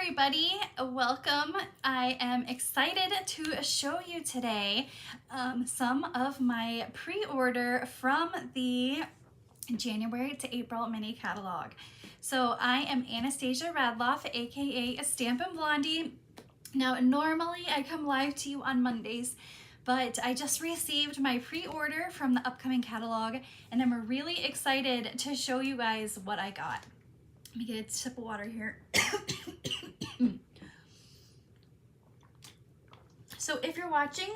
everybody, welcome. I am excited to show you today some of my pre-order from the January to April mini catalog. So I am Anastasia Radloff, aka Stampin' Blondie. Now normally I come live to you on Mondays, but I just received my pre-order from the upcoming catalog and I'm really excited to show you guys what I got. Let me get a sip of water here. So if you're watching,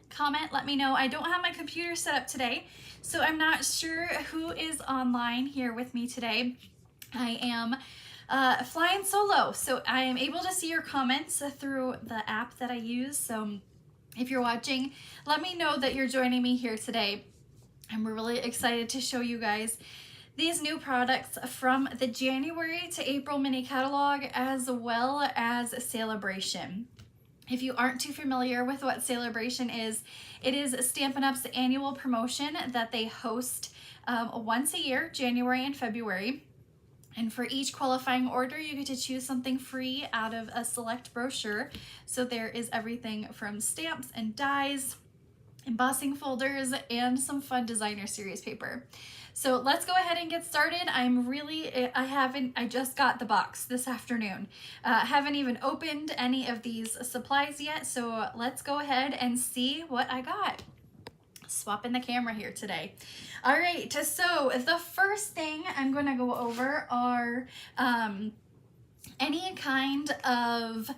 comment, let me know. I don't have my computer set up today, so I'm not sure who is online here with me today. I am flying solo, so I am able to see your comments through the app that I use. So if you're watching, let me know that you're joining me here today. I'm really excited to show you guys these new products from the January to April mini catalog, as well as Sale-a-bration. If you aren't too familiar with what Sale-a-bration is, it is Stampin' Up's annual promotion that they host once a year, January and February. And for each qualifying order, you get to choose something free out of a select brochure. So there is everything from stamps and dies, embossing folders, and some fun designer series paper. So let's go ahead and get started. I just got the box this afternoon. Haven't even opened any of these supplies yet, so let's go ahead and see what I got. Swapping the camera here today. All right, so the first thing I'm gonna go over are any kind of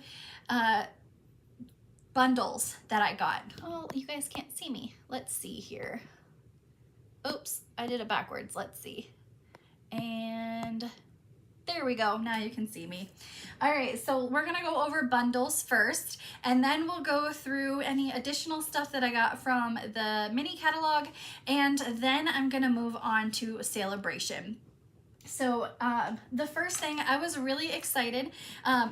bundles that I got. Oh, you guys can't see me. Let's see here. Oops, I did it backwards. Let's see. And there we go. Now you can see me. All right, so we're gonna go over bundles first, and then we'll go through any additional stuff that I got from the mini catalog, and then I'm gonna move on to Sale-a-bration. So the first thing, I was really excited.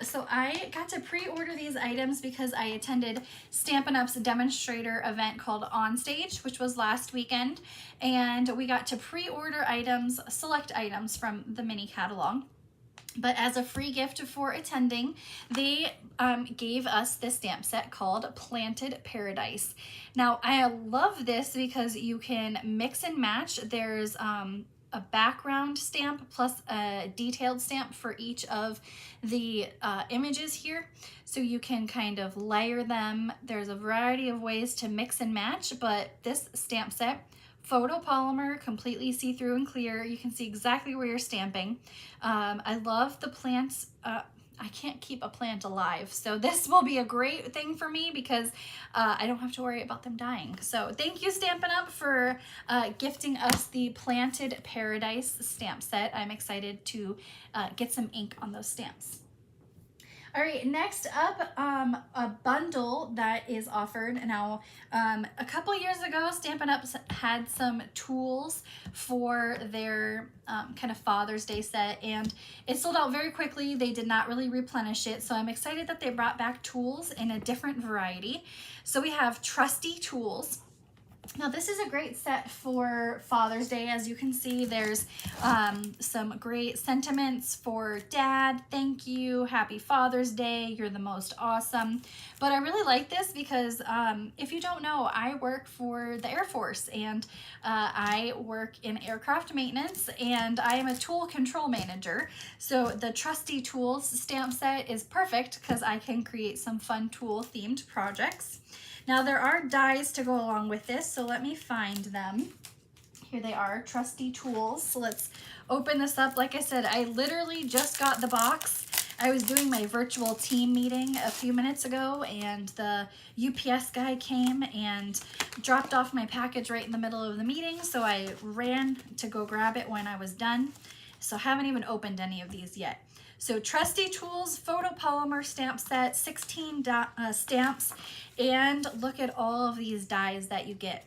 So I got to pre-order these items because I attended Stampin' Up's demonstrator event called On Stage, which was last weekend. And we got to pre-order items, select items from the mini catalog. But as a free gift for attending, they gave us this stamp set called Planted Paradise. Now, I love this because you can mix and match. There's a background stamp plus a detailed stamp for each of the images here. So you can kind of layer them. There's a variety of ways to mix and match, but this stamp set, photopolymer, completely see-through and clear. You can see exactly where you're stamping. I love the plants. I can't keep a plant alive, so this will be a great thing for me because I don't have to worry about them dying. So thank you, Stampin' Up, for gifting us the Planted Paradise stamp set. I'm excited to get some ink on those stamps. All right, next up, a bundle that is offered. Now, a couple years ago, Stampin' Up had some tools for their kind of Father's Day set, and it sold out very quickly. They did not really replenish it, so I'm excited that they brought back tools in a different variety. So we have Trusty tools. Now this is a great set for Father's Day. As you can see, there's some great sentiments for Dad. Thank you, happy Father's Day, you're the most awesome. But I really like this because if you don't know, I work for the Air Force, and I work in aircraft maintenance, and I am a tool control manager. So the Trusty Tools stamp set is perfect because I can create some fun tool themed projects. Now there are dies to go along with this, so let me find them. Here they are, Trusty Tools. So let's open this up. Like I said, I literally just got the box. I was doing my virtual team meeting a few minutes ago, and the UPS guy came and dropped off my package right in the middle of the meeting, so I ran to go grab it when I was done. So I haven't even opened any of these yet. So Trusty Tools photopolymer stamp set, 16 stamps, and look at all of these dies that you get.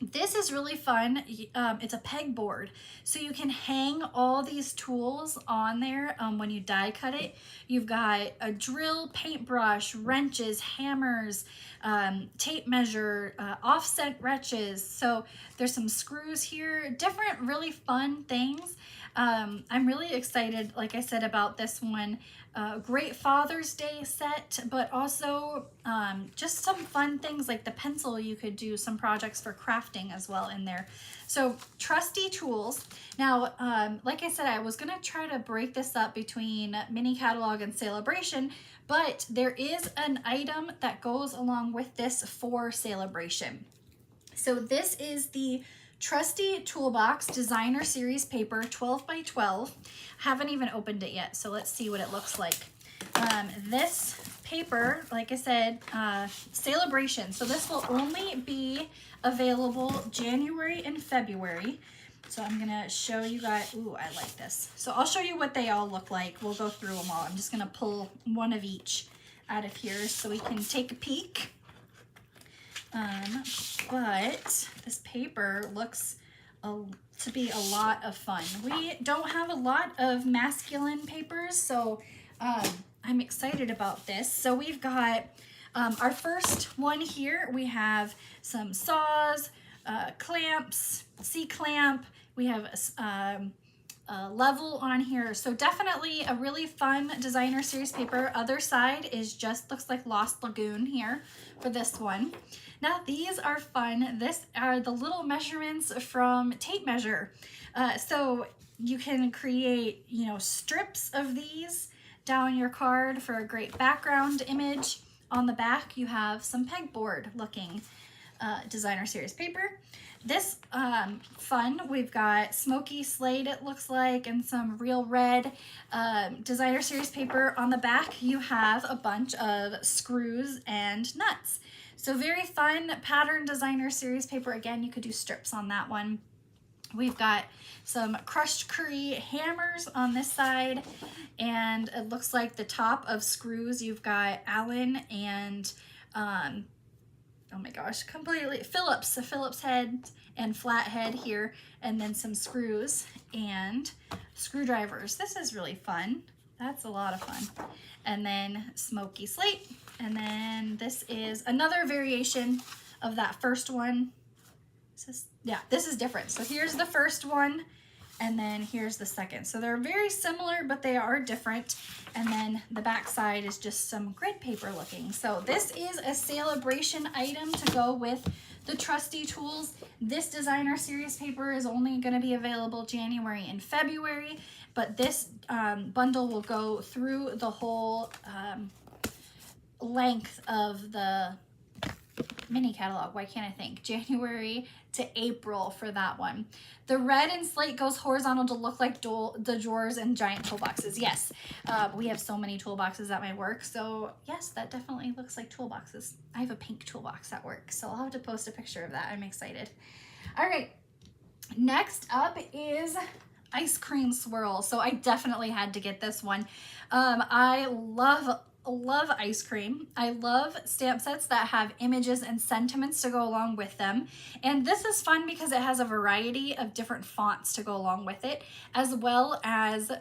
This is really fun. It's a pegboard, so you can hang all these tools on there when you die cut it. You've got a drill, paintbrush, wrenches, hammers, tape measure, offset wrenches. So there's some screws here, different really fun things. I'm really excited, like I said, about this one. Great Father's Day set, but also just some fun things like the pencil. You could do some projects for crafting as well in there. So Trusty tools. Now, like I said, I was gonna try to break this up between mini catalog and Sale-a-bration, but there is an item that goes along with this for Sale-a-bration. So this is the Trusty Toolbox Designer Series paper, 12 by 12. Haven't even opened it yet, so let's see what it looks like. This paper, like I said, Sale-a-bration. So this will only be available January and February. So I'm gonna show you guys, ooh, I like this. So I'll show you what they all look like. We'll go through them all. I'm just gonna pull one of each out of here so we can take a peek. But this paper looks to be a lot of fun. We don't have a lot of masculine papers, so I'm excited about this. So we've got our first one here. We have some saws, clamps, C-clamp. We have a level on here. So definitely a really fun designer series paper. Other side is just looks like Lost Lagoon here for this one. Now these are fun. This are the little measurements from tape measure. So you can create, you know, strips of these down your card for a great background image. On the back, you have some pegboard looking designer series paper. This fun, we've got smoky slate, it looks like, and some real red designer series paper. On the back, you have a bunch of screws and nuts. So very fun pattern designer series paper. Again, you could do strips on that one. We've got some crushed curry hammers on this side, and it looks like the top of screws, you've got Allen and oh my gosh, completely Phillips, a Phillips head and flat head here, and then some screws and screwdrivers. This is really fun. That's a lot of fun. And then smoky slate. And then this is another variation of that first one. This is different. So here's the first one, and then here's the second. So they're very similar, but they are different. And then the back side is just some grid paper looking. So this is a Sale-a-bration item to go with the Trusty tools. This designer series paper is only going to be available January and February, but this bundle will go through the whole length of the mini catalog. Why can't I think? January to April for that one. The red and slate goes horizontal to look like the drawers and giant toolboxes. Yes, we have so many toolboxes at my work, so yes, that definitely looks like toolboxes. I have a pink toolbox at work, so I'll have to post a picture of that. I'm excited. All right, next up is ice cream swirl. So I definitely had to get this one. I love ice cream. I love stamp sets that have images and sentiments to go along with them. And this is fun because it has a variety of different fonts to go along with it, as well as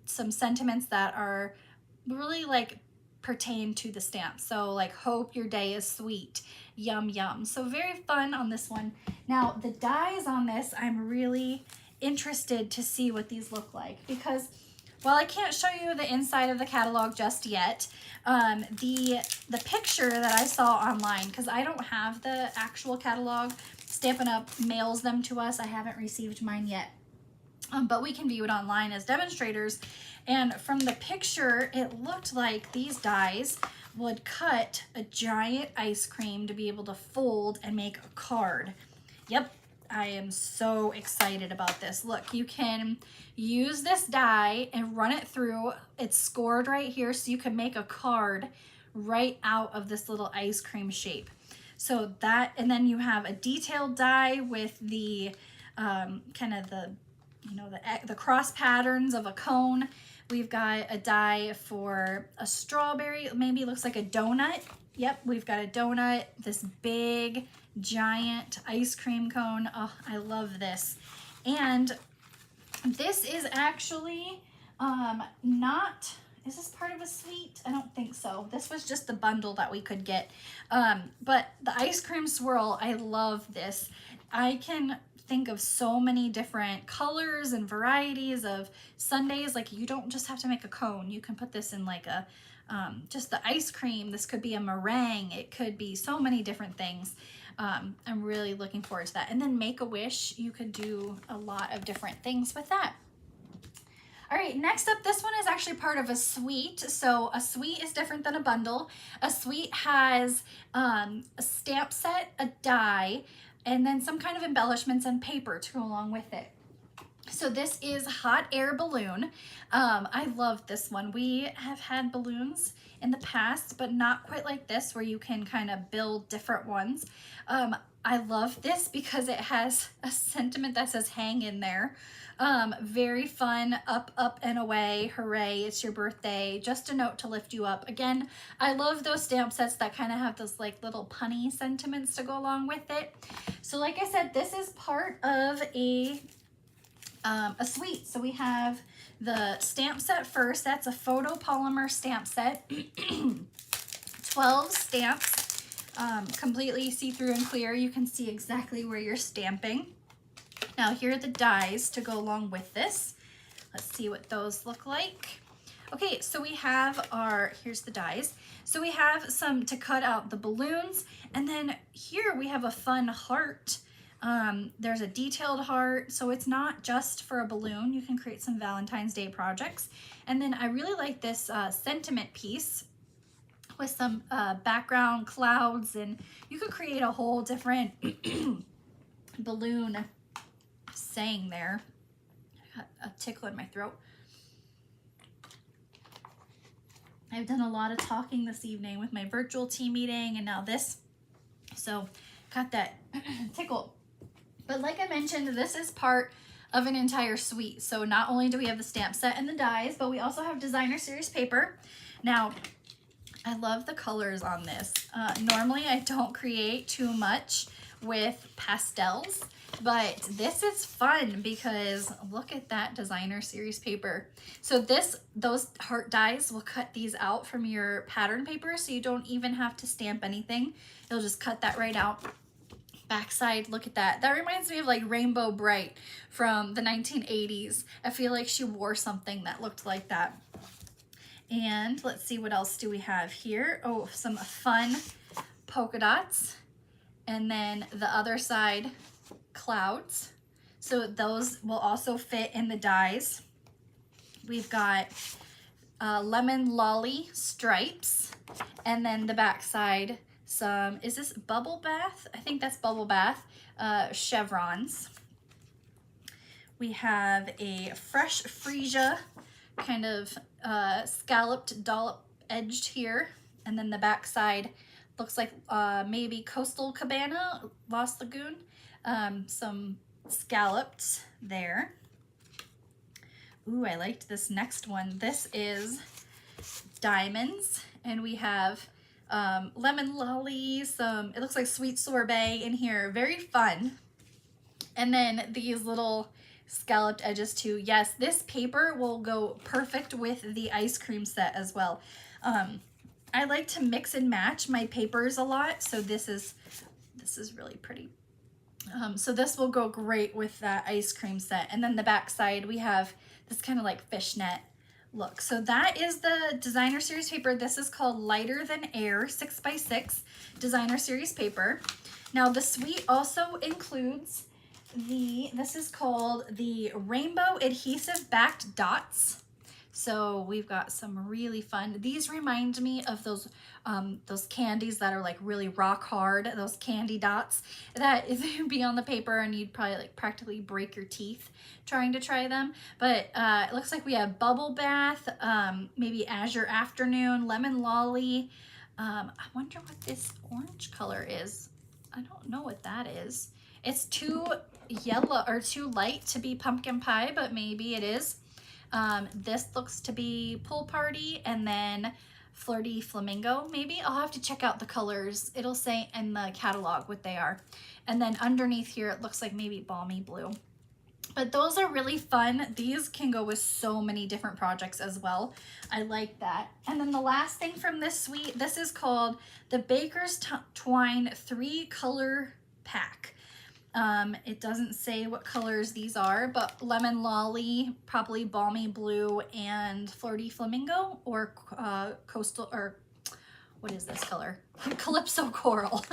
some sentiments that are really like pertain to the stamp. So like, hope your day is sweet, yum yum. So very fun on this one. Now the dies on this, I'm really interested to see what these look like, because while I can't show you the inside of the catalog just yet, the picture that I saw online, because I don't have the actual catalog, Stampin' Up! Mails them to us. I haven't received mine yet, but we can view it online as demonstrators. And from the picture, it looked like these dies would cut a giant ice cream to be able to fold and make a card. Yep. I am so excited about this. Look, you can use this die and run it through. It's scored right here, so you can make a card right out of this little ice cream shape. So that, and then you have a detailed die with the kind of the, you know, the cross patterns of a cone. We've got a die for a strawberry, maybe looks like a donut. Yep, we've got a donut, this big giant ice cream cone. Oh, I love this. And this is actually not, is this part of a suite? I don't think so. This was just the bundle that we could get. But the ice cream swirl, I love this. I can think of so many different colors and varieties of sundaes. Like, you don't just have to make a cone. You can put this in like a, just the ice cream. This could be a meringue. It could be so many different things. I'm really looking forward to that. And then Make-A-Wish, you could do a lot of different things with that. All right, next up, this one is actually part of a suite. So a suite is different than a bundle. A suite has a stamp set, a die, and then some kind of embellishments and paper to go along with it. So this is Hot Air Balloon. I love this one. We have had balloons in the past, but not quite like this, where you can kind of build different ones. I love this because it has a sentiment that says hang in there. Very fun, up, up, and away, hooray, it's your birthday, just a note to lift you up. Again, I love those stamp sets that kind of have those like little punny sentiments to go along with it. So like I said, this is part of a suite. So we have the stamp set first. That's a photopolymer stamp set. 12 stamps, completely see-through and clear. You can see exactly where you're stamping. Now here are the dies to go along with this. Let's see what those look like. Okay, so we have our, here's the dies. So we have some to cut out the balloons, and then here we have a fun heart. There's a detailed heart, so it's not just for a balloon. You can create some Valentine's Day projects. And then I really like this sentiment piece with some background clouds, and you could create a whole different balloon saying there. I got a tickle in my throat. I've done a lot of talking this evening with my virtual team meeting and now this, so got that tickle. But like I mentioned, this is part of an entire suite. So not only do we have the stamp set and the dies, but we also have designer series paper. Now, I love the colors on this. Normally I don't create too much with pastels, but this is fun because look at that designer series paper. So those heart dies will cut these out from your pattern paper, so you don't even have to stamp anything. It'll just cut that right out. Backside, look at that. That reminds me of like Rainbow Bright from the 1980s. I feel like she wore something that looked like that. And let's see, what else do we have here? Oh, some fun polka dots. And then the other side, clouds. So those will also fit in the dies. We've got lemon lolly stripes. And then the back side, some, is this bubble bath? I think that's bubble bath, chevrons. We have a fresh freesia, kind of scalloped dollop edged here. And then the back side looks like maybe Coastal Cabana, Lost Lagoon. Some scallops there. Ooh, I liked this next one. This is diamonds, and we have lemon lollies, it looks like sweet sorbet in here. Very fun. And then these little scalloped edges too. Yes, this paper will go perfect with the ice cream set as well. I like to mix and match my papers a lot, so this is really pretty. So this will go great with that ice cream set. And then the back side, we have this kind of like fishnet look. So that is the designer series paper. This is called Lighter Than Air 6x6 designer series paper. Now the suite also includes this is called the Rainbow Adhesive Backed Dots. So we've got some really fun, these remind me of those candies that are like really rock hard, those candy dots that would be on the paper and you'd probably like practically break your teeth trying to try them. But it looks like we have bubble bath, maybe Azure Afternoon, lemon lolly. I wonder what this orange color is. I don't know what that is. It's too yellow or too light to be pumpkin pie, but maybe it is. This looks to be pool party, and then Flirty Flamingo, maybe. I'll have to check out the colors. It'll say in the catalog what they are. And then underneath here, it looks like maybe Balmy Blue. But those are really fun. These can go with so many different projects as well. I like that. And then the last thing from this suite, this is called the Baker's Twine 3-color pack. It doesn't say what colors these are, but Lemon Lolly, probably Balmy Blue, and Flirty Flamingo, or Coastal, or what is this color? Calypso Coral.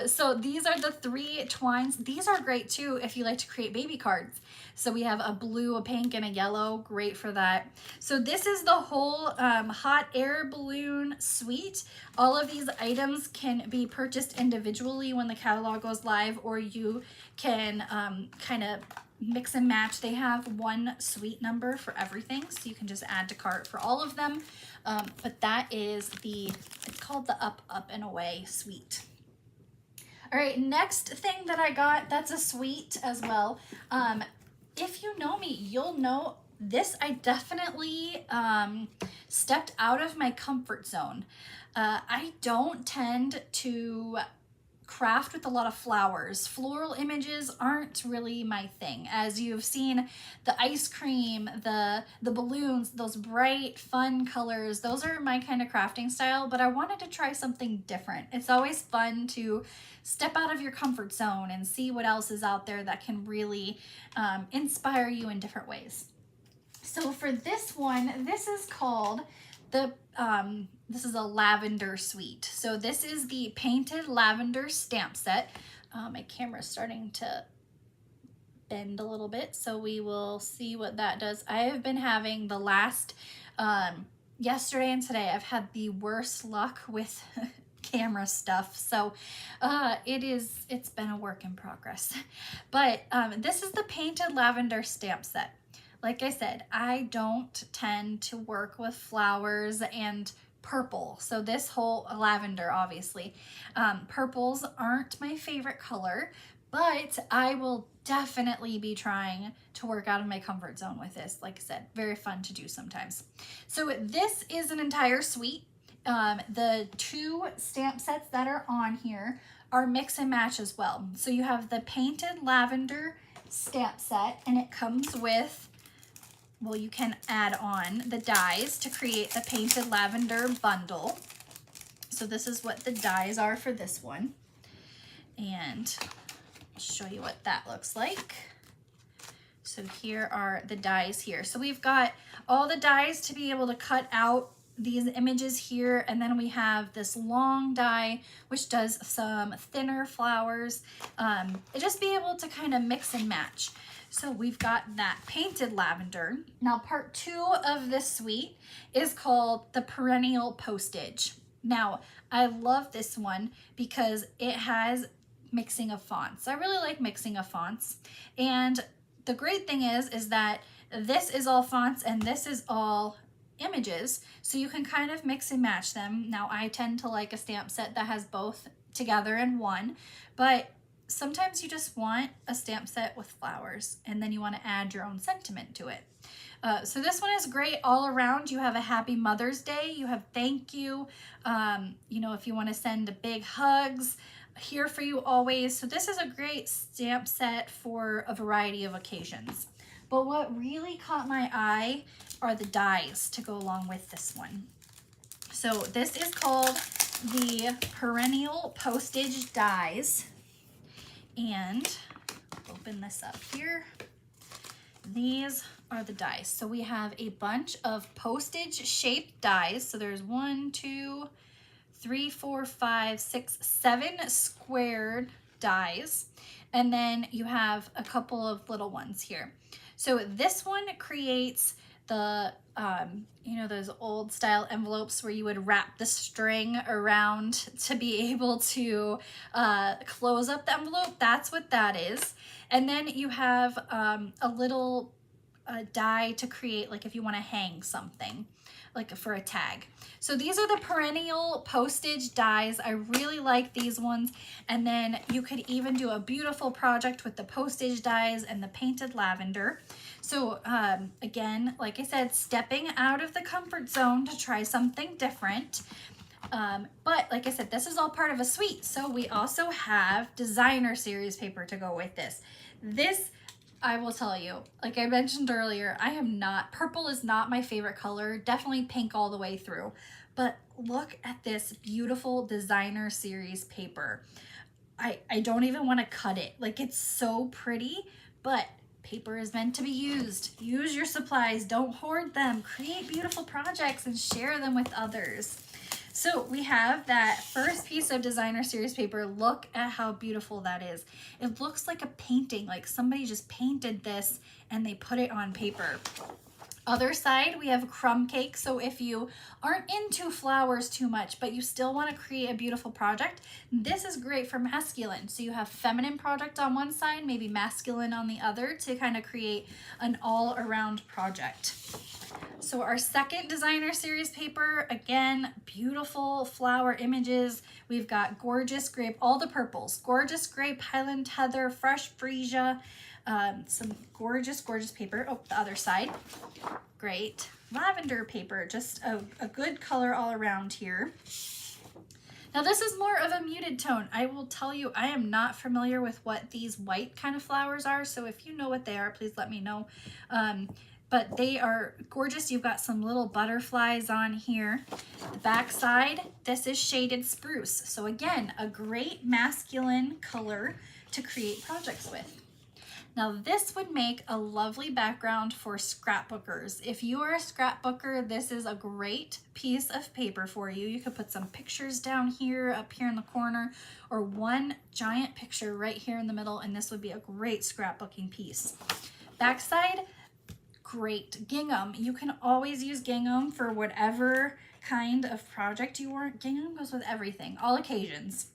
So these are the 3 twines. These are great too if you like to create baby cards. So we have a blue, a pink, and a yellow. Great for that. So this is the whole hot air balloon suite. All of these items can be purchased individually when the catalog goes live, or you can kind of mix and match. They have one suite number for everything, so you can just add to cart for all of them. But that is it's called the Up, Up, and Away suite. All right, next thing that I got, that's a suite as well. If you know me, you'll know this. I definitely stepped out of my comfort zone. I don't tend to craft with a lot of flowers. Floral images aren't really my thing. As you've seen, the ice cream, the balloons, those bright, fun colors, those are my kind of crafting style, but I wanted to try something different. It's always fun to step out of your comfort zone and see what else is out there that can really inspire you in different ways. So for this one, this is called this is a lavender suite. So this is the painted lavender stamp set. My camera's starting to bend a little bit, so we will see what that does. I have been having the last, yesterday and today, I've had the worst luck with camera stuff. So it's been a work in progress. But this is the painted lavender stamp set. Like I said, I don't tend to work with flowers and purple. So this whole lavender, obviously. Purples aren't my favorite color, but I will definitely be trying to work out of my comfort zone with this. Like I said, very fun to do sometimes. So this is an entire suite. The 2 stamp sets that are on here are mix and match as well. So you have the painted lavender stamp set, and it comes with, well, you can add on the dies to create the painted lavender bundle. So this is what the dies are for this one. And I'll show you what that looks like. So here are the dies here. So we've got all the dies to be able to cut out these images here, and then we have this long die which does some thinner flowers, just be able to kind of mix and match. So we've got that painted lavender. Now part 2 of this suite is called the perennial postage. Now I love this one because it has mixing of fonts. I really like mixing of fonts, and the great thing is that this is all fonts and this is all images, so you can kind of mix and match them. Now I tend to like a stamp set that has both together in one, but sometimes you just want a stamp set with flowers and then you want to add your own sentiment to it. So this one is great all around. You have a happy Mother's Day, you have thank you, you know, if you want to send big hugs, here for you always. So this is a great stamp set for a variety of occasions. But what really caught my eye are the dies to go along with this one. So this is called the Perennial Postage Dies. And open this up here. These are the dies. So we have a bunch of postage shaped dies. So there's 1, 2, 3, 4, 5, 6, 7 squared dies. And then you have a couple of little ones here. So this one creates the, you know, those old style envelopes where you would wrap the string around to be able to close up the envelope. That's what that is. And then you have a little die to create, like if you want to hang something, like for a tag. So these are the perennial postage dies. I really like these ones. And then you could even do a beautiful project with the postage dies and the painted lavender. So again, like I said, stepping out of the comfort zone to try something different. But like I said, this is all part of a suite. So we also have designer series paper to go with this. This, I will tell you, like I mentioned earlier, purple is not my favorite color, definitely pink all the way through. But look at this beautiful designer series paper. I don't even want to cut it. Like, it's so pretty, but paper is meant to be used. Use your supplies, don't hoard them. Create beautiful projects and share them with others. So we have that first piece of designer series paper. Look at how beautiful that is. It looks like a painting, like somebody just painted this and they put it on paper. Other side, we have crumb cake. So if you aren't into flowers too much, but you still want to create a beautiful project, this is great for masculine. So you have feminine project on one side, maybe masculine on the other, to kind of create an all-around project. So our second designer series paper, again, beautiful flower images. We've got gorgeous grape, all the purples, gorgeous grape, Highland heather, fresh freesia, some gorgeous paper. Oh, the other side, great lavender paper, just a good color all around here. Now this is more of a muted tone. I will tell you, I am not familiar with what these white kind of flowers are, so if you know what they are, please let me know. But they are gorgeous. You've got some little butterflies on here. The back side, this is shaded spruce. So again, a great masculine color to create projects with. Now this would make a lovely background for scrapbookers. If you are a scrapbooker, this is a great piece of paper for you. You could put some pictures down here, up here in the corner, or one giant picture right here in the middle, and this would be a great scrapbooking piece. Backside, great gingham. You can always use gingham for whatever kind of project you want. Gingham goes with everything, all occasions.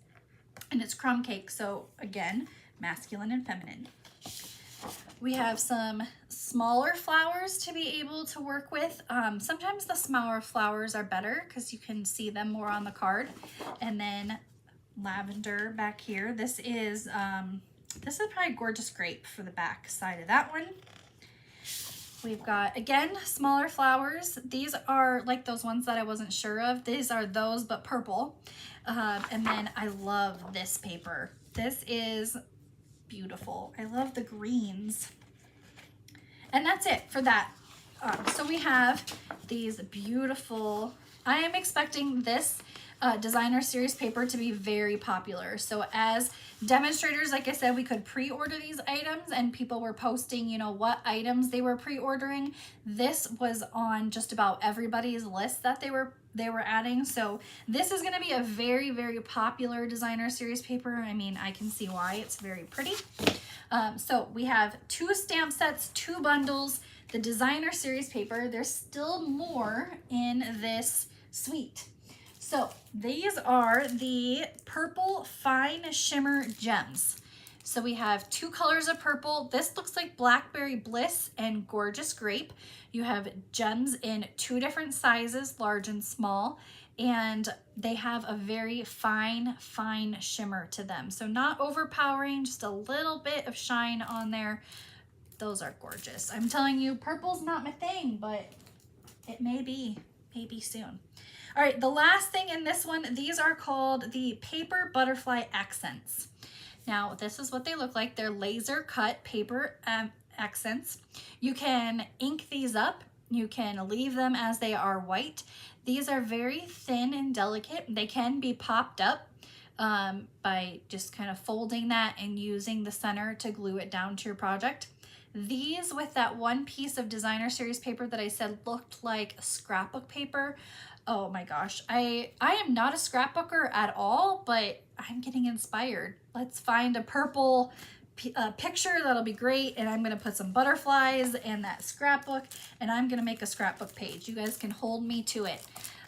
And it's crumb cake, so again, masculine and feminine. We have some smaller flowers to be able to work with. Sometimes the smaller flowers are better because you can see them more on the card. And then lavender back here. This is probably gorgeous grape for the back side of that one. We've got, again, smaller flowers. These are like those ones that I wasn't sure of. These are those, but purple. And then I love this paper. This is beautiful. I love the greens. And that's it for that. So we have these beautiful, I am expecting this designer series paper to be very popular. So as demonstrators, like I said, we could pre-order these items and people were posting, you know, what items they were pre-ordering. This was on just about everybody's list that they were adding. So this is going to be a very, very popular designer series paper. I mean, I can see why. It's very pretty. So we have 2 stamp sets, 2 bundles, the designer series paper. There's still more in this suite. So these are the purple fine shimmer gems. So we have 2 colors of purple. This looks like Blackberry Bliss and Gorgeous Grape. You have gems in 2 different sizes, large and small, and they have a very fine shimmer to them. So not overpowering, just a little bit of shine on there. Those are gorgeous. I'm telling you, purple's not my thing, but it may be soon. All right, the last thing in this one, these are called the paper butterfly accents. Now, this is what they look like. They're laser cut paper accents. You can ink these up. You can leave them as they are white. These are very thin and delicate. They can be popped up by just kind of folding that and using the center to glue it down to your project. These, with that one piece of designer series paper that I said looked like scrapbook paper, oh my gosh, I am not a scrapbooker at all, but I'm getting inspired. Let's find a purple picture that'll be great, and I'm gonna put some butterflies and that scrapbook, and I'm gonna make a scrapbook page. You guys can hold me to it.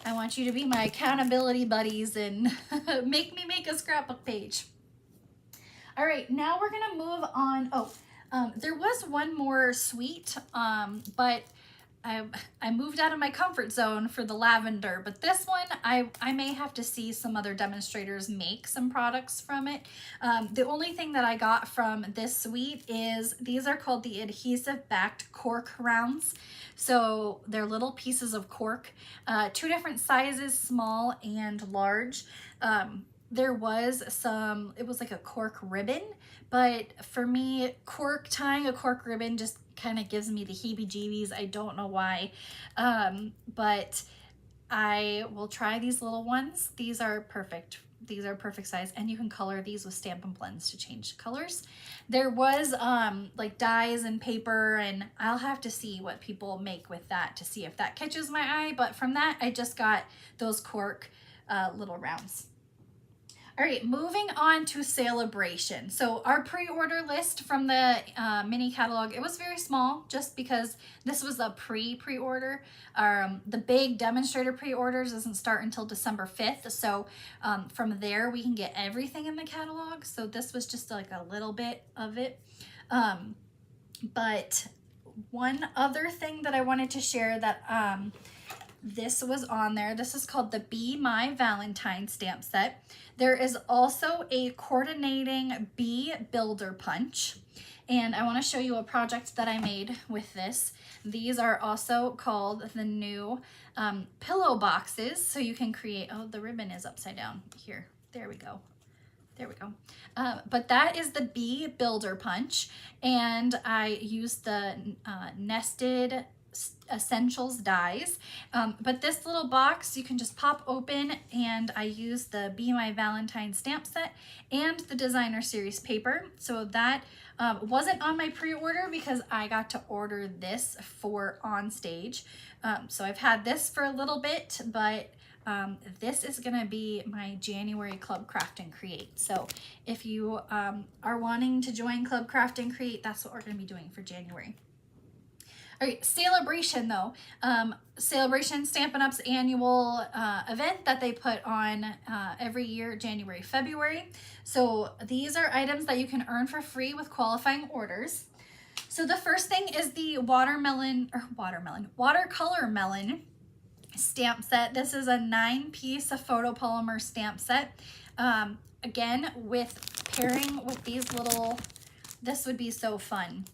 I want you to be my accountability buddies and make me make a scrapbook page. All right, now we're gonna move on. There was one more suite, but I moved out of my comfort zone for the lavender, but this one I may have to see some other demonstrators make some products from it. The only thing that I got from this suite is these are called the adhesive backed cork rounds. So they're little pieces of cork, 2 different sizes, small and large. There was some, it was like a cork ribbon, but for me, tying a cork ribbon just kind of gives me the heebie-jeebies. I don't know why, but I will try these little ones. These are perfect. These are perfect size, and you can color these with Stampin' blends to change colors. There was like dies and paper, and I'll have to see what people make with that to see if that catches my eye, but from that I just got those cork little rounds. All right, moving on to Sale-a-bration. So our pre-order list from the mini catalog, it was very small just because this was a pre-order. The big demonstrator pre-orders doesn't start until December 5th. So from there, we can get everything in the catalog. So this was just like a little bit of it. But one other thing that I wanted to share that this was on there. This is called the Be My Valentine stamp set. There is also a coordinating bee builder punch. And I want to show you a project that I made with this. These are also called the new pillow boxes. So you can create, oh, the ribbon is upside down here. There we go. There we go. But that is the bee builder punch. And I used the nested essentials dies, but this little box you can just pop open, and I use the Be My Valentine stamp set and the designer series paper. So that wasn't on my pre-order because I got to order this for on stage. So I've had this for a little bit, but this is gonna be my January Club Craft and Create. So if you are wanting to join Club Craft and Create, that's what we're gonna be doing for January. All right, Sale-a-bration though. Sale-a-bration, Stampin' Up's annual event that they put on every year, January, February. So these are items that you can earn for free with qualifying orders. So the first thing is the watercolor melon stamp set. This is a 9-piece photopolymer stamp set. Again, with pairing with these little, this would be so fun.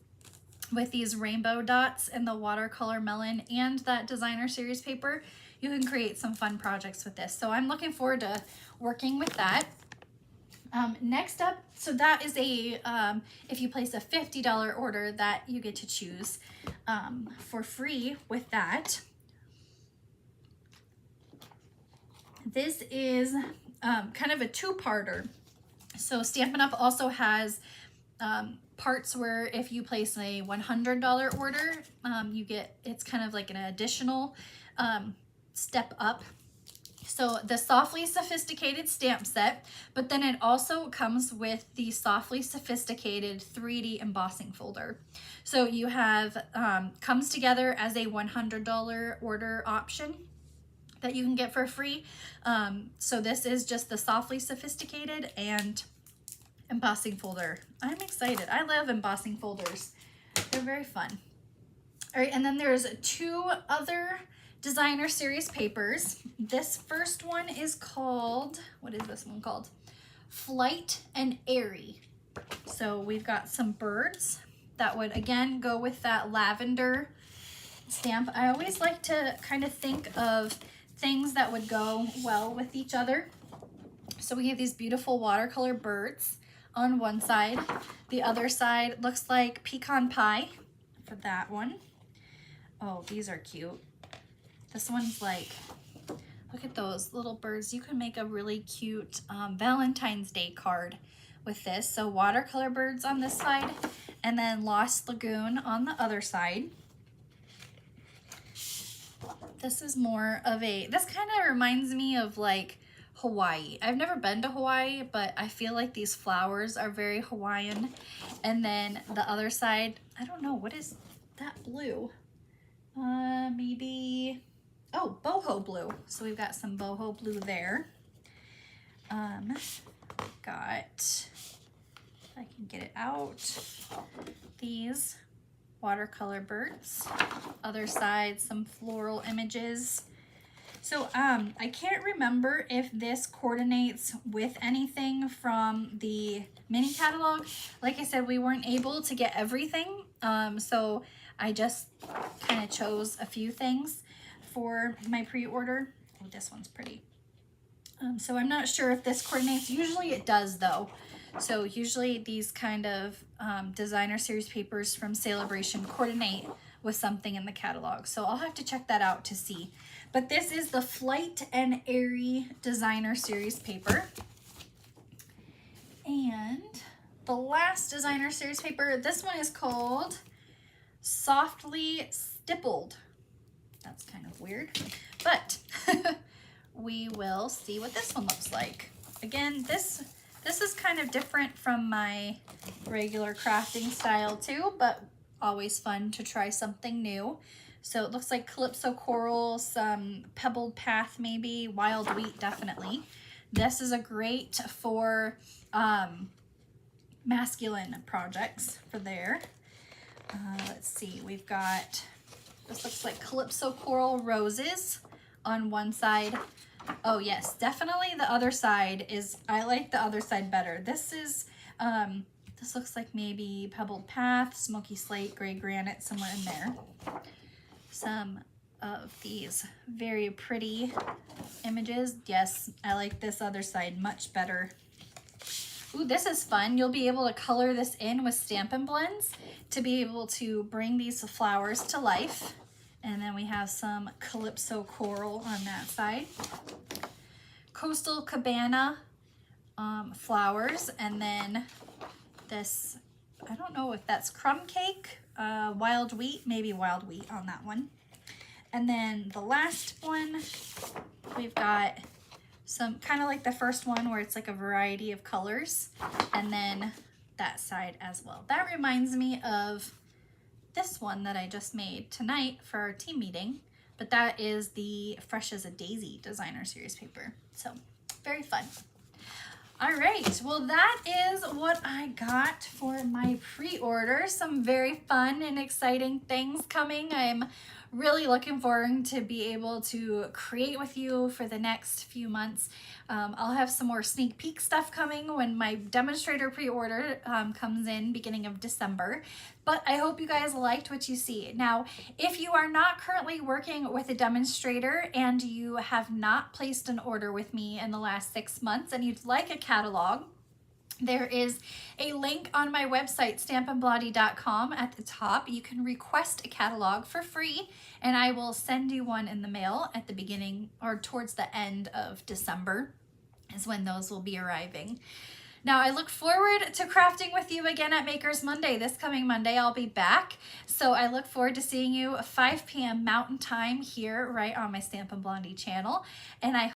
With these rainbow dots and the watercolor melon and that designer series paper, you can create some fun projects with this. So I'm looking forward to working with that. Next up, so that is a, if you place a $50 order, that you get to choose for free with that. This is kind of a 2-parter. So Stampin' Up also has parts where if you place a $100 order, you get, it's kind of like an additional step up. So the Softly Sophisticated stamp set, but then it also comes with the Softly Sophisticated 3D embossing folder. So you have, comes together as a $100 order option that you can get for free. So this is just the Softly Sophisticated and embossing folder. I'm excited. I love embossing folders. They're very fun. All right, and then there's 2 other designer series papers. This first one is called, what is this one called? Flight and Airy. So we've got some birds that would again go with that lavender stamp. I always like to kind of think of things that would go well with each other. So we have these beautiful watercolor birds on one side. The other side looks like pecan pie for that one. Oh, these are cute. This one's like, look at those little birds. You can make a really cute Valentine's Day card with this. So watercolor birds on this side, and then Lost Lagoon on the other side. This is more of a, this kind of reminds me of like Hawaii. I've never been to Hawaii, but I feel like these flowers are very Hawaiian. And then the other side, I don't know, what is that blue? Maybe, oh, boho blue. So we've got some boho blue there. Got, if I can get it out, these watercolor birds. Other side, some floral images. So I can't remember if this coordinates with anything from the mini catalog. Like I said, we weren't able to get everything. So I just kind of chose a few things for my pre-order. Oh, this one's pretty. So I'm not sure if this coordinates. Usually it does though. So usually these kind of designer series papers from Sale-a-bration coordinate with something in the catalog. So I'll have to check that out to see. But this is the Flight and Airy designer series paper. And the last designer series paper, this one is called Softly Stippled. That's kind of weird, but we will see what this one looks like. Again, this is kind of different from my regular crafting style too, but always fun to try something new. So it looks like Calypso Coral, some Pebbled Path maybe, Wild Wheat definitely. This is a great for masculine projects for there. Let's see, we've got, this looks like Calypso Coral Roses on one side. Oh yes, definitely the other side is, I like the other side better. This is, this looks like maybe Pebbled Path, Smoky Slate, Gray Granite, somewhere in there. Some of these very pretty images. Yes, I like this other side much better. Ooh, this is fun. You'll be able to color this in with Stampin' blends to be able to bring these flowers to life. And then we have some Calypso Coral on that side. Coastal Cabana flowers, and then this, I don't know if that's crumb cake, wild wheat, maybe wild wheat on that one. And then the last one, we've got some kind of like the first one where it's like a variety of colors, and then that side as well. That reminds me of this one that I just made tonight for our team meeting, but that is the Fresh as a Daisy designer series paper. So very fun. All right, well that is what I got for my pre-order. Some very fun and exciting things coming. I'm really looking forward to be able to create with you for the next few months. I'll have some more sneak peek stuff coming when my demonstrator pre-order comes in beginning of December. But I hope you guys liked what you see. Now, if you are not currently working with a demonstrator and you have not placed an order with me in the last 6 months and you'd like a catalog, there is a link on my website, stampinblottie.com, at the top. You can request a catalog for free, and I will send you one in the mail at the beginning or towards the end of December is when those will be arriving. Now, I look forward to crafting with you again at Makers Monday. This coming Monday, I'll be back. So I look forward to seeing you at 5 p.m. Mountain Time here right on my Stampin' Blondie channel. And I